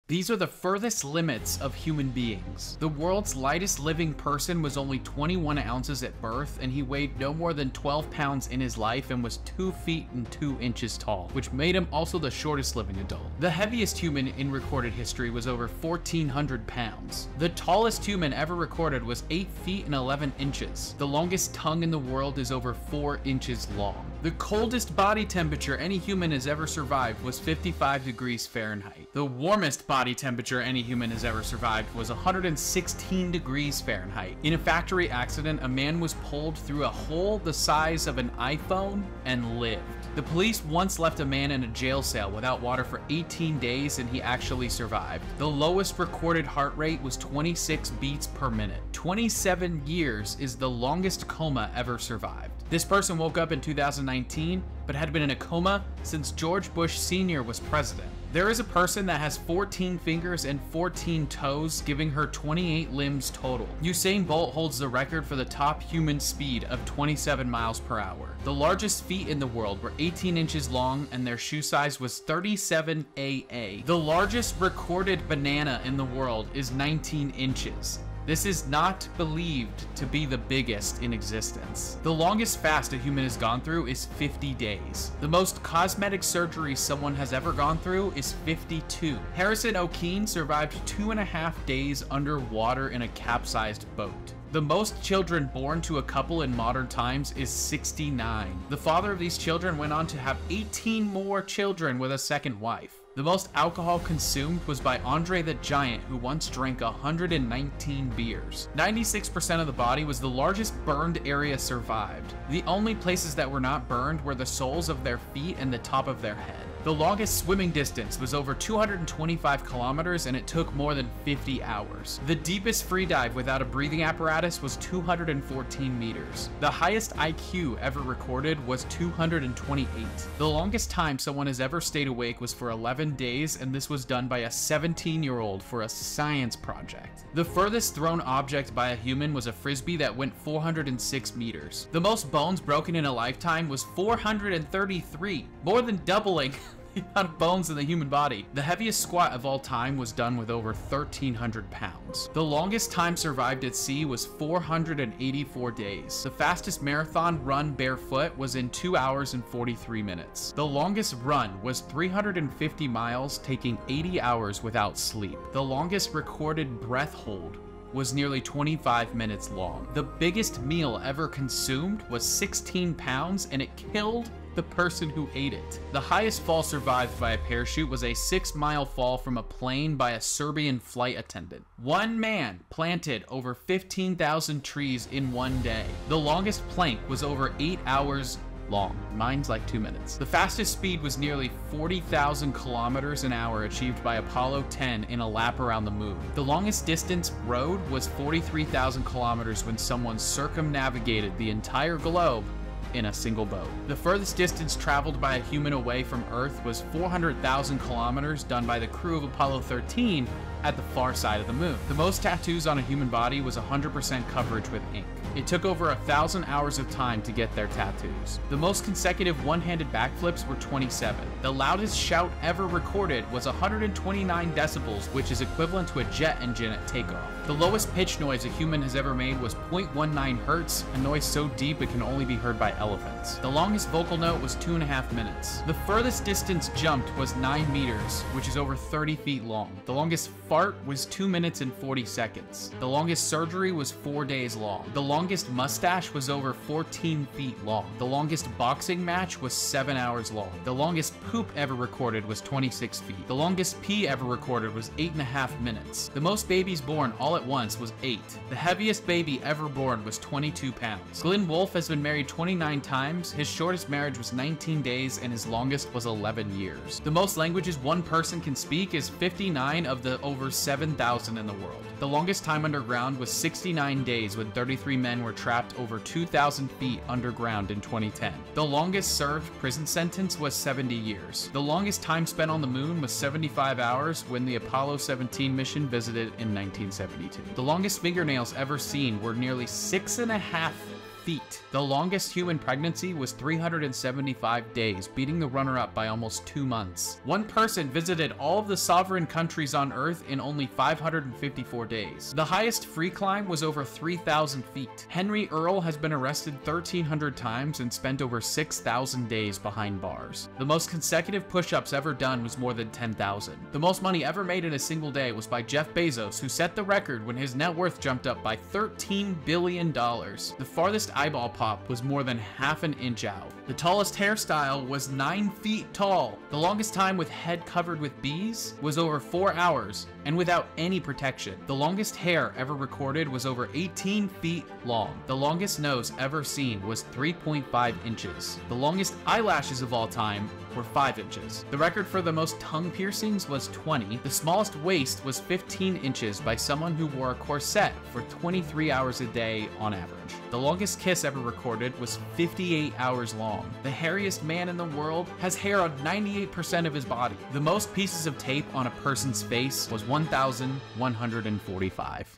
These are the furthest limits of human beings. The world's lightest living person was only 21 ounces at birth, and he weighed no more than 12 pounds in his life and was 2 feet and 2 inches tall, which made him also the shortest living adult. The heaviest human in recorded history was over 1,400 pounds. The tallest human ever recorded was 8 feet and 11 inches. The longest tongue in the world is over 4 inches long. The coldest body temperature any human has ever survived was 55 degrees Fahrenheit. The warmest body temperature any human has ever survived was 116 degrees Fahrenheit. In a factory accident, a man was pulled through a hole the size of an iPhone and lived. The police once left a man in a jail cell without water for 18 days and he actually survived. The lowest recorded heart rate was 26 beats per minute. 27 years is the longest coma ever survived. This person woke up in 2019, but had been in a coma since George Bush Sr. was president. There is a person that has 14 fingers and 14 toes, giving her 28 limbs total. Usain Bolt holds the record for the top human speed of 27 miles per hour. The largest feet in the world were 18 inches long and their shoe size was 37 AA. The largest recorded banana in the world is 19 inches. This is not believed to be the biggest in existence. The longest fast a human has gone through is 50 days. The most cosmetic surgery someone has ever gone through is 52. Harrison O'Keefe survived 2.5 days underwater in a capsized boat. The most children born to a couple in modern times is 69. The father of these children went on to have 18 more children with a second wife. The most alcohol consumed was by Andre the Giant, who once drank 119 beers. 96% of the body was the largest burned area survived. The only places that were not burned were the soles of their feet and the top of their head. The longest swimming distance was over 225 kilometers and it took more than 50 hours. The deepest free dive without a breathing apparatus was 214 meters. The highest IQ ever recorded was 228. The longest time someone has ever stayed awake was for 11 days, and this was done by a 17-year-old for a science project. The furthest thrown object by a human was a frisbee that went 406 meters. The most bones broken in a lifetime was 433, more than doubling the amount of bones in the human body. The heaviest squat of all time was done with over 1,300 pounds. The longest time survived at sea was 484 days. The fastest marathon run barefoot was in 2 hours and 43 minutes. The longest run was 350 miles, taking 80 hours without sleep. The longest recorded breath hold was nearly 25 minutes long. The biggest meal ever consumed was 16 pounds and it killed the person who ate it. The highest fall survived by a parachute was a 6-mile fall from a plane by a Serbian flight attendant. One man planted over 15,000 trees in one day. The longest plank was over 8 hours long. Mine's like 2 minutes. The fastest speed was nearly 40,000 kilometers an hour achieved by Apollo 10 in a lap around the moon. The longest distance rode was 43,000 kilometers when someone circumnavigated the entire globe in a single boat. The furthest distance traveled by a human away from Earth was 400,000 kilometers, done by the crew of Apollo 13 at the far side of the moon. The most tattoos on a human body was 100% coverage with ink. It took over 1,000 hours of time to get their tattoos. The most consecutive one-handed backflips were 27. The loudest shout ever recorded was 129 decibels, which is equivalent to a jet engine at takeoff. The lowest pitch noise a human has ever made was 0.19 hertz, a noise so deep it can only be heard by elephants. The longest vocal note was 2.5 minutes. The furthest distance jumped was 9 meters, which is over 30 feet long. The longest fart was 2 minutes and 40 seconds. The longest surgery was 4 days long. The longest mustache was over 14 feet long. The longest boxing match was 7 hours long. The longest poop ever recorded was 26 feet. The longest pee ever recorded was 8.5 minutes. The most babies born all at once was 8. The heaviest baby ever born was 22 pounds. Glenn Wolfe has been married 29 times. His shortest marriage was 19 days and his longest was 11 years. The most languages one person can speak is 59 of the over 7,000 in the world. The longest time underground was 69 days when 33 men were trapped over 2,000 feet underground in 2010. The longest served prison sentence was 70 years. The longest time spent on the moon was 75 hours when the Apollo 17 mission visited in 1972. The longest fingernails ever seen were nearly 6.5 feet. The longest human pregnancy was 375 days, beating the runner-up by almost 2 months. One person visited all of the sovereign countries on Earth in only 554 days. The highest free climb was over 3,000 feet. Henry Earle has been arrested 1,300 times and spent over 6,000 days behind bars. The most consecutive push-ups ever done was more than 10,000. The most money ever made in a single day was by Jeff Bezos, who set the record when his net worth jumped up by $13 billion. The farthest eyeball pop was more than half an inch out. The tallest hairstyle was 9 feet tall. The longest time with head covered with bees was over 4 hours and without any protection. The longest hair ever recorded was over 18 feet long. The longest nose ever seen was 3.5 inches. The longest eyelashes of all time were 5 inches. The record for the most tongue piercings was 20. The smallest waist was 15 inches by someone who wore a corset for 23 hours a day on average. The longest kiss ever recorded was 58 hours long. The hairiest man in the world has hair on 98% of his body. The most pieces of tape on a person's face was 1,145.